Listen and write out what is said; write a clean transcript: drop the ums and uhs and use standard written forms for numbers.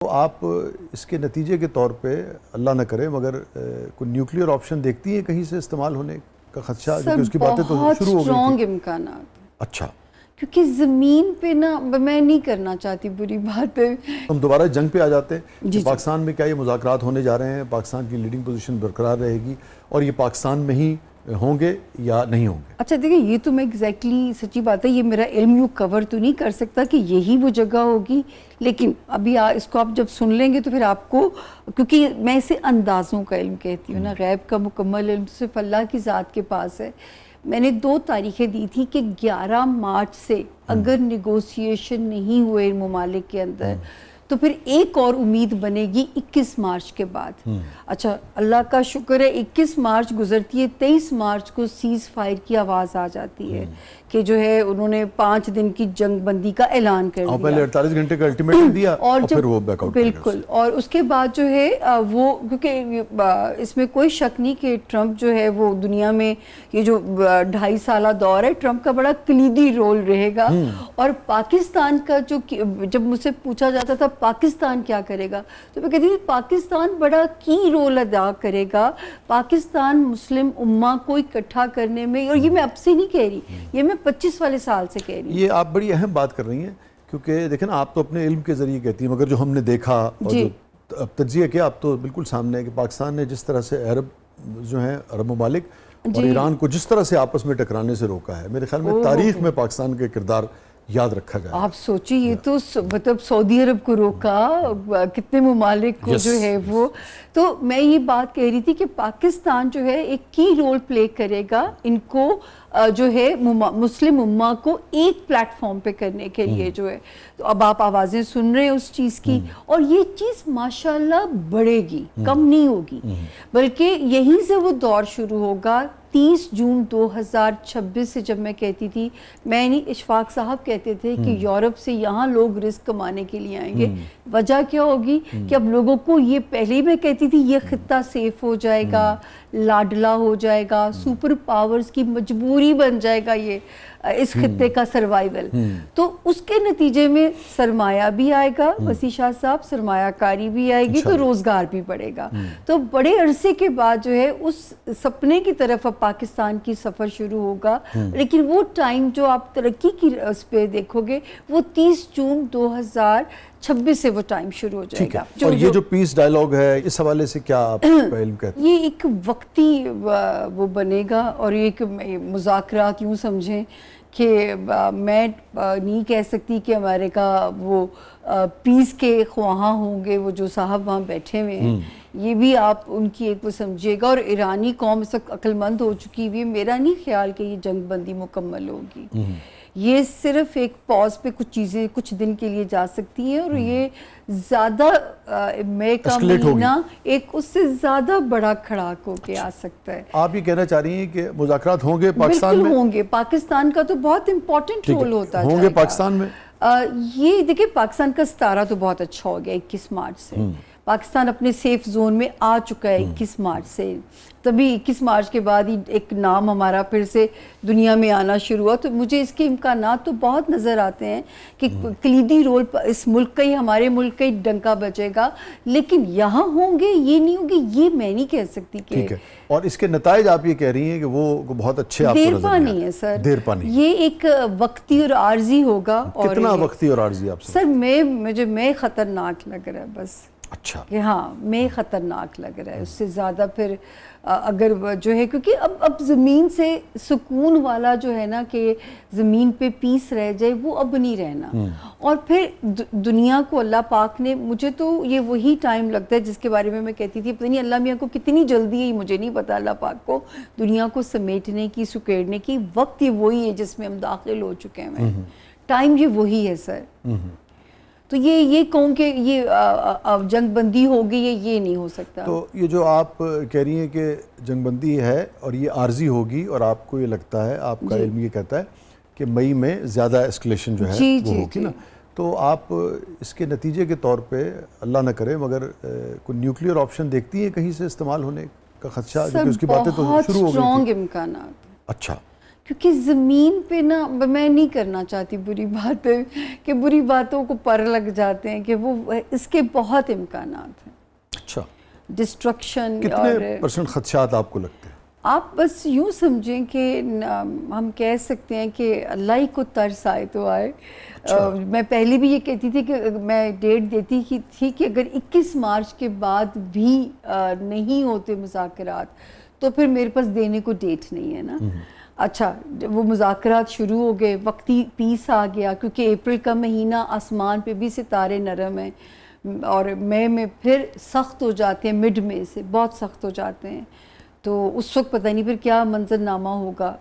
تو آپ اس کے نتیجے کے طور پہ اللہ نہ کرے مگر کوئی نیوکلیئر آپشن دیکھتی ہیں کہیں سے استعمال ہونے کا خدشہ؟ کیونکہ اس کی باتیں تو شروع ہو گئی بہت امکانات۔ اچھا، کیونکہ زمین پہ نا میں نہیں کرنا چاہتی بری بات ہے۔ ہم دوبارہ جنگ پہ آ جاتے ہیں جی پاکستان میں کیا یہ مذاکرات ہونے جا رہے ہیں؟ پاکستان کی لیڈنگ پوزیشن برقرار رہے گی اور یہ پاکستان میں ہی ہوں گے یا نہیں ہوں گے؟ اچھا دیکھیں، یہ تو میں ایگزیکٹلی سچی بات ہے، یہ میرا علم یوں کور تو نہیں کر سکتا کہ یہی وہ جگہ ہوگی، لیکن ابھی اس کو آپ جب سن لیں گے تو پھر آپ کو، کیونکہ میں اسے اندازوں کا علم کہتی ہوں نا، غیب کا مکمل علم صرف اللہ کی ذات کے پاس ہے۔ میں نے 2 تاریخیں دی تھی کہ 11 مارچ سے اگر نیگوسیشن نہیں ہوئے ممالک کے اندر تو پھر ایک اور امید بنے گی 21 مارچ کے بعد۔ اچھا، اللہ کا شکر ہے 21 مارچ گزرتی ہے، 23 مارچ کو سیز فائر کی آواز آ جاتی ہے کہ جو ہے انہوں نے 5 دن کی جنگ بندی کا اعلان کر دیا، پہلے 48 گھنٹے کا الٹیمیٹم دیا اور پھر وہ بیک آؤٹ۔ بالکل، اور اس کے بعد جو ہے وہ، کیونکہ اس میں کوئی شک نہیں کہ ٹرمپ جو ہے وہ دنیا میں یہ جو 2.5 سالہ دور ہے، ٹرمپ کا بڑا کلیدی رول رہے گا۔ اور پاکستان کا جو، جب مجھ سے پوچھا جاتا تھا پاکستان کیا کرے گا، تو میں کہتی تھی پاکستان بڑا کی رول ادا کرے گا، پاکستان مسلم امہ کو اکٹھا کرنے میں، اور یہ میں اب سے نہیں کہہ رہی، یہ میں 25 والے سال سے کہہ رہی ہوں۔ یہ آپ بڑی اہم بات کر رہی ہیں، کیونکہ دیکھیں نا، آپ تو اپنے علم کے ذریعے کہتی ہیں، مگر جو ہم نے دیکھا اور جو تجزیہ کیا اب تو بالکل سامنے ہے کہ پاکستان نے جس طرح سے عرب جو ہیں، عرب ممالک اور ایران کو جس طرح سے آپس میں ٹکرانے سے روکا ہے، میرے خیال میں تاریخ میں پاکستان کے کردار یاد رکھا جائے۔ آپ سوچیں، یہ تو مطلب سعودی عرب کو روکا، کتنے ممالک کو جو ہے وہ، تو میں یہ بات کہہ رہی تھی کہ پاکستان جو ہے ایک کی رول پلے کرے گا ان کو جو ہے مسلم امہ کو ایک پلیٹ فارم پہ کرنے کے لیے جو ہے۔ تو اب آپ آوازیں سن رہے ہیں اس چیز کی، اور یہ چیز ماشاءاللہ بڑھے گی، کم نہیں ہوگی، بلکہ یہیں سے وہ دور شروع ہوگا۔ 30 جون 2026 سے جب میں کہتی تھی، میں نہیں، اشفاق صاحب کہتے تھے کہ یورپ سے یہاں لوگ رزق کمانے کے لیے آئیں گے۔ وجہ کیا ہوگی کہ اب لوگوں کو یہ، پہلے ہی میں کہتی تھی یہ خطہ سیف ہو جائے گا، لاڈلا ہو جائے گا، سپر پاورز کی مجبوری بن جائے گا یہ اس خطے کا سروائیول۔ تو اس کے نتیجے میں سرمایہ بھی آئے گا، وسیع شاہ صاحب، سرمایہ کاری بھی آئے گی، تو روزگار بھی بڑھے گا۔ تو بڑے عرصے کے بعد جو ہے اس سپنے کی طرف اب پاکستان کی سفر شروع ہوگا، لیکن وہ ٹائم جو آپ ترقی کی اس پہ دیکھو گے، وہ 30 جون 2026 سے وہ ٹائم شروع ہو جائے گا۔ اور یہ جو پیس ڈائیلاگ ہے، اس حوالے سے کیا آپ کا علم کہتے ہیں؟ یہ ایک وقتی وہ بنے گا، اور یہ ایک مذاکرات یوں سمجھیں کہ میں نہیں کہہ سکتی کہ امریکہ وہ پیس کے خواہاں ہوں گے، وہ جو صاحب وہاں بیٹھے ہوئے ہیں، یہ بھی آپ ان کی ایک وہ سمجھیے گا۔ اور ایرانی قوم اس وقت عقل مند ہو چکی ہوئی ہے، میرا نہیں خیال کہ یہ جنگ بندی مکمل ہوگی، یہ صرف ایک پاز پہ کچھ چیزیں کچھ دن کے لیے جا سکتی ہیں، اور یہ زیادہ مئی کا مہینہ ایک اس سے زیادہ بڑا کھڑاک ہو کے آ سکتا ہے۔ آپ یہ کہنا چاہ رہی ہیں کہ مذاکرات ہوں گے پاکستان میں؟ بالکل ہوں گے، پاکستان کا تو بہت امپورٹنٹ رول ہوتا ہے۔ ہوں گے پاکستان میں؟ یہ دیکھیں، پاکستان کا ستارہ تو بہت اچھا ہو گیا 21 مارچ سے، پاکستان اپنے سیف زون میں آ چکا ہے 21 مارچ سے، تبھی 21 مارچ کے بعد ہی ایک نام ہمارا پھر سے دنیا میں آنا شروع ہوا۔ تو مجھے اس کے امکانات تو بہت نظر آتے ہیں کہ کلیدی رول اس ملک کا ہی، ہمارے ملک کا ہی ڈنکا بجے گا، لیکن یہاں ہوں گے یہ نہیں ہوں گے، یہ میں نہیں کہہ سکتی کہ۔ ٹھیک ہے، اور اس کے نتائج آپ یہ کہہ رہی ہیں کہ وہ بہت اچھے آپ کو نظر دیرپا نہیں ہے سر، دیرپا نہیں، یہ ایک وقتی اور عارضی ہوگا۔ کتنا وقتی اور عارضی آپ سے؟ سر میں خطرناک لگ رہا ہے بس، اچھا کہ ہاں میں خطرناک لگ رہا ہے، اس سے زیادہ پھر اگر جو ہے، کیونکہ اب زمین سے سکون والا جو ہے نا کہ زمین پہ پیس رہ جائے، وہ اب نہیں رہنا۔ اور پھر دنیا کو اللہ پاک نے، مجھے تو یہ وہی ٹائم لگتا ہے جس کے بارے میں کہتی تھی، پتہ نہیں اللہ میاں کو کتنی جلدی ہے، مجھے نہیں پتا، اللہ پاک کو دنیا کو سمیٹنے کی، سکیڑنے کی، وقت یہ وہی ہے جس میں ہم داخل ہو چکے ہیں، ٹائم یہ وہی ہے سر۔ تو یہ کہوں کہ یہ جنگ بندی ہوگی، یہ نہیں ہو سکتا۔ تو یہ جو آپ کہہ رہی ہیں کہ جنگ بندی ہے اور یہ عارضی ہوگی، اور آپ کو یہ لگتا ہے، آپ کا علم یہ کہتا ہے کہ مئی میں زیادہ اسکلیشن جو ہے وہ ہوگی نا، تو آپ اس کے نتیجے کے طور پہ اللہ نہ کرے مگر کوئی نیوکلیئر آپشن دیکھتی ہیں کہیں سے استعمال ہونے کا خدشہ؟ کیونکہ اس کی باتیں تو شروع ہو گئی تھی۔ بہت اسٹرانگ امکانات۔ اچھا، کیونکہ زمین پہ نا میں نہیں کرنا چاہتی بری باتیں کہ بری باتوں کو پر لگ جاتے ہیں کہ وہ اس کے بہت امکانات ہیں. اچھا ڈسٹرکشن. کتنے پرسنٹ خدشات آپ کو لگتے ہیں؟ آپ بس یوں سمجھیں کہ ہم کہہ سکتے ہیں کہ اللہ ہی کو ترس آئے تو آئے. میں پہلے بھی یہ کہتی تھی کہ میں ڈیٹ دیتی تھی کہ اگر 21 مارچ کے بعد بھی نہیں ہوتے مذاکرات تو پھر میرے پاس دینے کو ڈیٹ نہیں ہے نا. اچھا وہ مذاکرات شروع ہو گئے, وقتی پیس آ گیا کیونکہ اپریل کا مہینہ آسمان پہ بھی ستارے نرم ہیں اور مئی میں پھر سخت ہو جاتے ہیں, مڈ میں سے بہت سخت ہو جاتے ہیں, تو اس وقت پتہ نہیں پھر کیا منظر نامہ ہوگا.